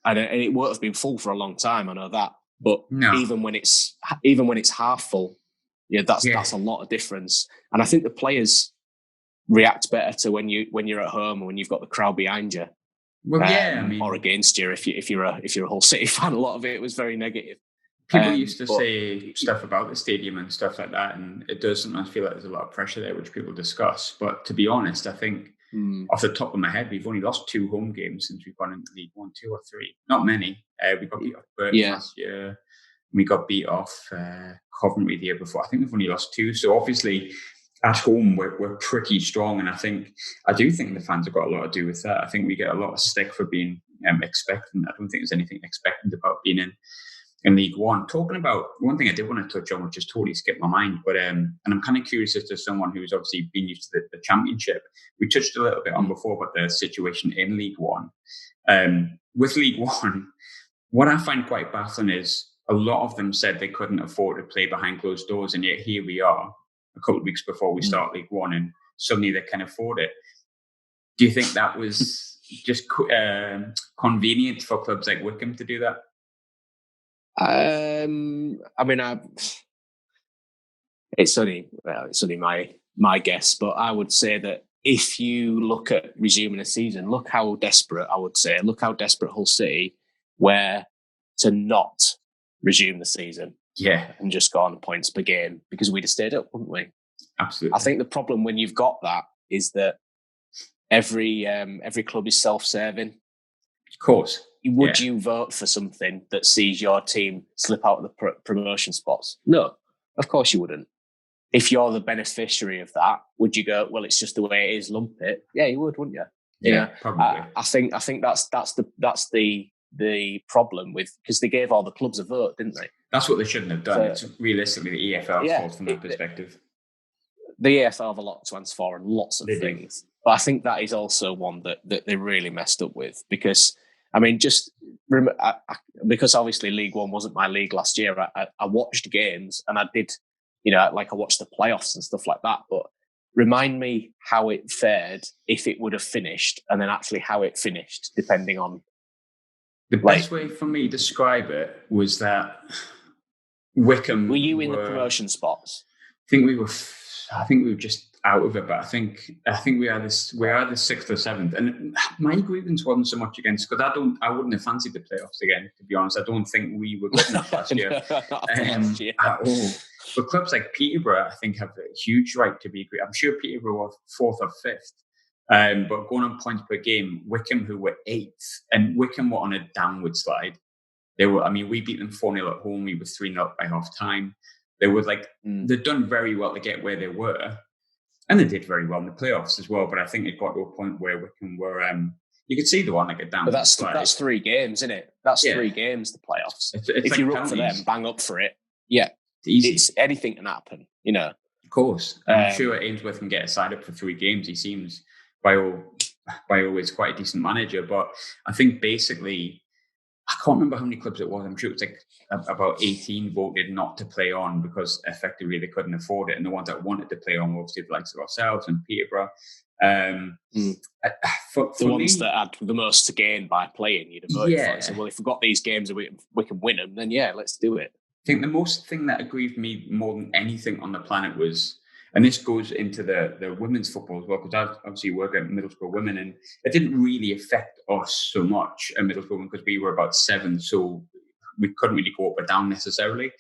And it won't have been full for a long time, I know that. But even when it's half full, that's a lot of difference. And I think the players react better to when you're at home and when you've got the crowd behind you. Well, or against you if you're a Hull City fan. A lot of it was very negative. People used to say stuff about the stadium and stuff like that, and it does sometimes feel like there's a lot of pressure there, which people discuss. But to be honest, I think off the top of my head, we've only lost 2 home games since we've gone into League One, 2 or 3. Not many. We got beat off Burton last year. We got beat off Coventry the year before. I think we've only lost 2. So obviously, at home, we're pretty strong. And I do think the fans have got a lot to do with that. I think we get a lot of stick for being expectant. I don't think there's anything expectant about being in League One. Talking about one thing I did want to touch on, which just totally skipped my mind, but and I'm kind of curious as to someone who's obviously been used to the Championship. We touched a little bit on before about the situation in League One. With League One, what I find quite baffling is a lot of them said they couldn't afford to play behind closed doors, and yet here we are a couple of weeks before we start League One, and suddenly they can afford it. Do you think that was just convenient for clubs like Wycombe to do that? It's only my guess, but I would say that if you look at resuming a season, look how desperate Hull City were to not resume the season. Yeah. And just go on points per game, because we'd have stayed up, wouldn't we? Absolutely. I think the problem when you've got that is that every club is self-serving. Of course. Would you vote for something that sees your team slip out of the promotion spots? No, of course you wouldn't. If you're the beneficiary of that, would you go, well, it's just the way it is, lump it? Yeah, you would, wouldn't you? Yeah, probably. I think that's the problem with, because they gave all the clubs a vote, didn't they? That's what they shouldn't have done. So, it's realistically the EFL's fault from that perspective. The EFL have a lot to answer for and lots of things. But I think that is also one that they really messed up with, because because obviously League One wasn't my league last year. I watched games and I did, I watched the playoffs and stuff like that. But remind me how it fared if it would have finished, and then actually how it finished, depending on. The best way for me to describe it was that Wycombe. Were you in the promotion spots? I think we were just out of it, but I think we are the 6th or 7th. And my grievance wasn't so much against, because I wouldn't have fancied the playoffs again, to be honest. I don't think we were good enough last year at all. But clubs like Peterborough, I think, have a huge right to be great. I'm sure Peterborough were 4th or 5th. But going on points per game, Wycombe, who were 8th, and Wycombe were on a downward slide. We beat them 4-0 at home. We were 3-0 up by half time. They were they'd done very well to get where they were. And they did very well in the playoffs as well. But I think it got to a point where Wycombe were, you could see the one like a downward slide. But that's 3 games, isn't it? That's 3 games, the playoffs. It's if like you're penalties. Up for them, bang up for it. Yeah. It's anything can happen, Of course. I'm sure Ainsworth can get a side up for 3 games. He seems, by all by always quite a decent manager. But I think basically, I can't remember how many clubs it was. I'm sure it was like about 18 voted not to play on because effectively they couldn't afford it. And the ones that wanted to play on were obviously the likes of ourselves and Peterborough. For the ones that had the most to gain by playing, you'd have voted for it. So, well, if we've got these games and we can win them, then yeah, let's do it. I think the most thing that aggrieved me more than anything on the planet was, and this goes into the women's football as well, because I obviously work at Middlesbrough Women, and it didn't really affect us so much at Middlesbrough Women because we were about 7, so we couldn't really go up or down necessarily.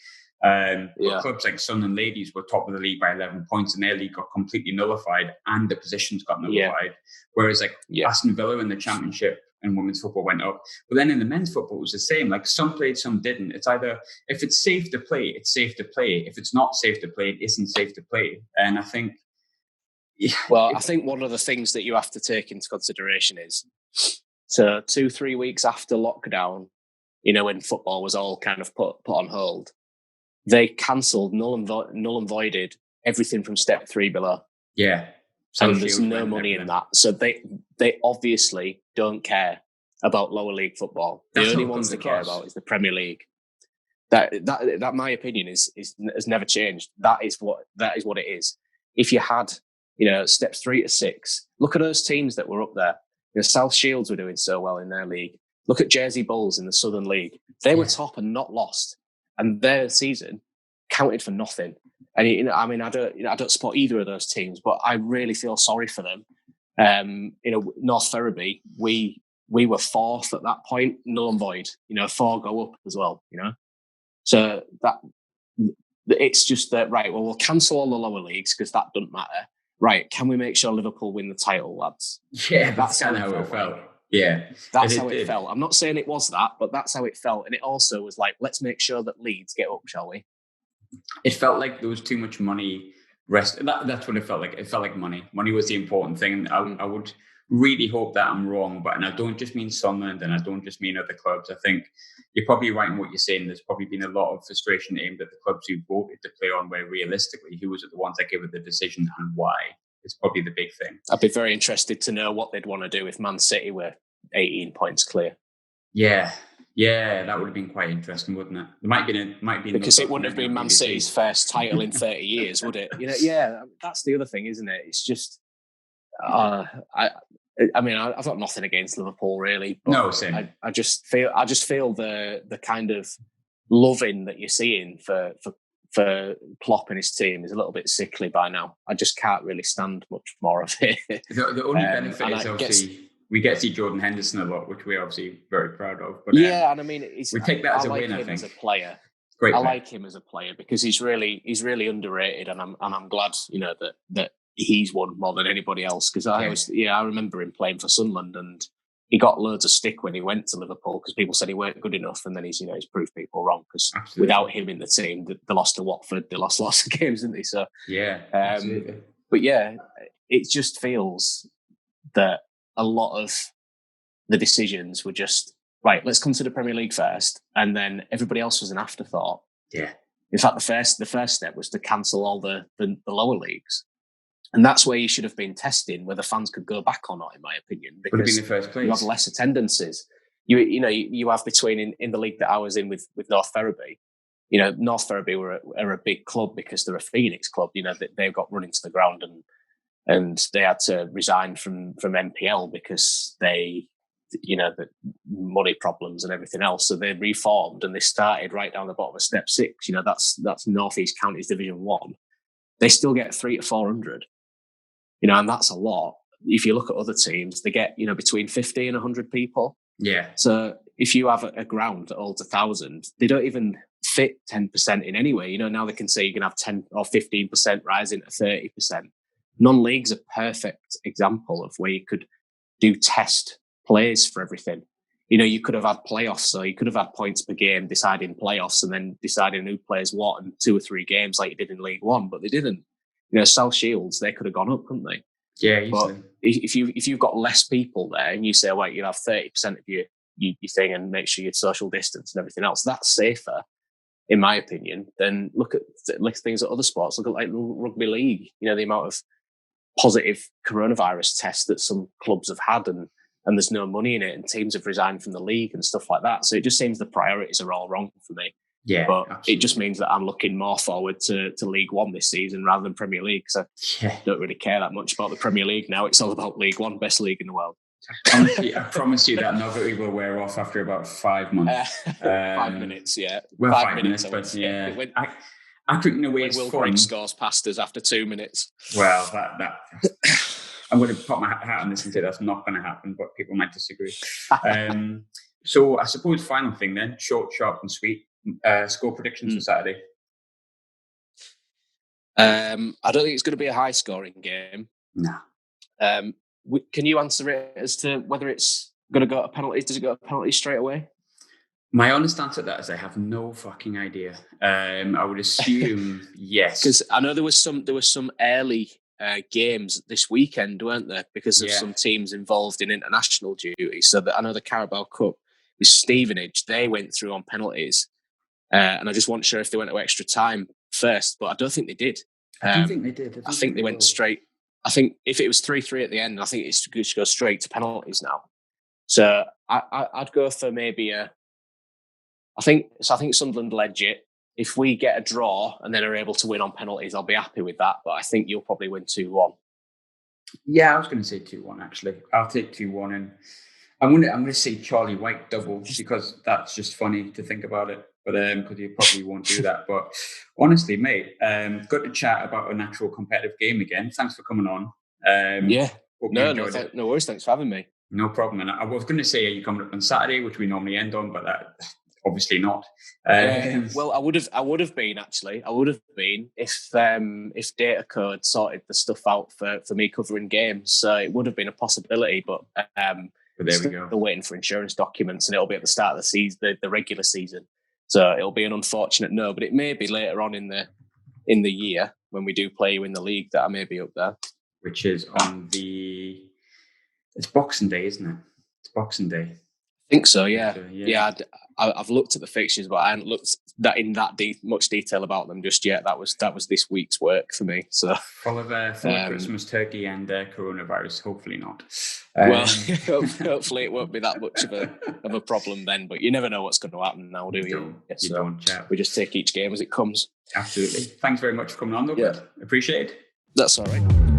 But clubs like Sunderland Ladies were top of the league by 11 points, and their league got completely nullified, and the positions got nullified. Whereas Aston Villa in the Championship and women's football went up. But then in the men's football, it was the same. Like some played, some didn't. It's either if it's safe to play, it's safe to play. If it's not safe to play, it isn't safe to play. And I think, I think one of the things that you have to take into consideration is, so 2-3 weeks after lockdown, when football was all kind of put on hold, they cancelled, null and voided everything from step 3 below. Yeah. And there's no money in that. So they obviously don't care about lower league football. The only ones they care about is the Premier League. That my opinion has never changed. That is what it is. If you had, steps 3 to 6, look at those teams that were up there. South Shields were doing so well in their league. Look at Jersey Bulls in the Southern League. They were top and not lost, and their season counted for nothing. And I don't support either of those teams, but I really feel sorry for them. North Ferriby, we were 4th at that point, null and void. 4 go up as well. So that it's just that, right? Well, we'll cancel all the lower leagues because that doesn't matter. Right? Can we make sure Liverpool win the title, lads? Yeah, that's kind of how it felt. Yeah, that's how it felt. I'm not saying it was that, but that's how it felt. And it also was like, let's make sure that Leeds get up, shall we? It felt like there was too much money. That's what it felt like. It felt like money. Money was the important thing. And I would really hope that I'm wrong. And I don't just mean Sunderland, and I don't just mean other clubs. I think you're probably right in what you're saying. There's probably been a lot of frustration aimed at the clubs who voted to play on, where realistically, who was the ones that gave it the decision and why? It's probably the big thing. I'd be very interested to know what they'd want to do if Man City were 18 points clear. Yeah, that would have been quite interesting, wouldn't it? There might be because it wouldn't have been Man City's first title in 30 years, would it? Yeah, that's the other thing, isn't it? It's just, I've got nothing against Liverpool really, but no, same. I just feel the kind of loving that you're seeing for Klopp and his team is a little bit sickly by now. I just can't really stand much more of it. The only benefit is obviously we get to see Jordan Henderson a lot, which we're obviously very proud of. But and we take that as a win. I think as a player, great. I like him as a player because he's really underrated, and I'm glad that he's won more than anybody else. Because I remember him playing for Sunderland, and he got loads of stick when he went to Liverpool because people said he weren't good enough, and then he's proved people wrong because without him in the team, they lost to Watford, they lost lots of games, didn't they? So absolutely. But it just feels that a lot of the decisions were just right. Let's come to the Premier League first, and then everybody else was an afterthought. Yeah. In fact, the first step was to cancel all the lower leagues. And that's where you should have been testing whether fans could go back or not, in my opinion. Because would have been the first place. You have less attendances. You have between in the league that I was in with North Ferriby. North Ferriby are a big club because they're a Phoenix club. They got run into the ground and they had to resign from NPL because the money problems and everything else. So they reformed and they started right down the bottom of step 6. That's North East Counties Division 1. They still get 300 to 400. And that's a lot. If you look at other teams, they get, between 50 and 100 people. Yeah. So if you have a ground that holds 1,000, they don't even fit 10% in anyway. Now they can say you can have 10 or 15% rising to 30%. Non-league's a perfect example of where you could do test plays for everything. You could have had playoffs, so you could have had points per game deciding playoffs and then deciding who plays what in 2 or 3 games like you did in League One, but they didn't. South Shields, they could have gone up, couldn't they? Yeah, easily. But if you've got less people there and you say, well, you'll have 30% of your thing and make sure you're social distance and everything else, that's safer, in my opinion, than look at things at other sports. Look at like rugby league, the amount of positive coronavirus tests that some clubs have had, and there's no money in it, and teams have resigned from the league and stuff like that. So it just seems the priorities are all wrong for me. Yeah, but absolutely. It just means that I'm looking more forward to League One this season rather than Premier League, because I don't really care that much about the Premier League now. It's all about League One, best league in the world. Honestly, I promise you that novelty will wear off after about 5 months. 5 minutes, yeah. Well, 5 minutes, but yeah. I think in a way it's Will fun. Grigg scores past us after 2 minutes. Well, that I'm going to put my hat on this and say that's not going to happen, but people might disagree. So I suppose final thing then, short, sharp and sweet. Score predictions for Saturday. I don't think it's going to be a high scoring game. No. Can you answer it as to whether it's going to go to penalties? Does it go to penalties straight away? My honest answer to that is I have no fucking idea. I would assume yes, because I know there was some early games this weekend, weren't there? Because of some teams involved in international duty. So I know the Carabao Cup with Stevenage, they went through on penalties, and I just wasn't sure if they went to extra time first, but I don't think they did. I don't think they did. I think they went straight. I think if it was 3-3 at the end, I think it should go straight to penalties now. So I'd go for maybe I think Sunderland will edge it. If we get a draw and then are able to win on penalties, I'll be happy with that. But I think you'll probably win 2-1. Yeah, I was going to say 2-1 actually. I'll take 2-1, and I'm going to say Charlie White double because that's just funny to think about it. But because you probably won't do that. But honestly, mate, good to chat about an actual competitive game again. Thanks for coming on. No worries. Thanks for having me. No problem. And I was going to say, are you coming up on Saturday, which we normally end on, but that obviously not. Well, I would have been actually. I would have been if Data Code sorted the stuff out for me covering games. So it would have been a possibility, but there we go. Still waiting for insurance documents, and it'll be at the start of the season, the regular season. So it'll be an unfortunate no, but it may be later on in the year when we do play you in the league that I may be up there. Which is on it's Boxing Day, isn't it? It's Boxing Day. I think so, yeah. I've looked at the fixtures, but I haven't looked in much detail about them just yet. That was this week's work for me. So full of Christmas turkey and coronavirus. Hopefully not. Hopefully it won't be that much of a problem then. But you never know what's going to happen now, do you? You don't, chap. We just take each game as it comes. Absolutely. Thanks very much for coming on, though. Yeah. Appreciate it. That's all right.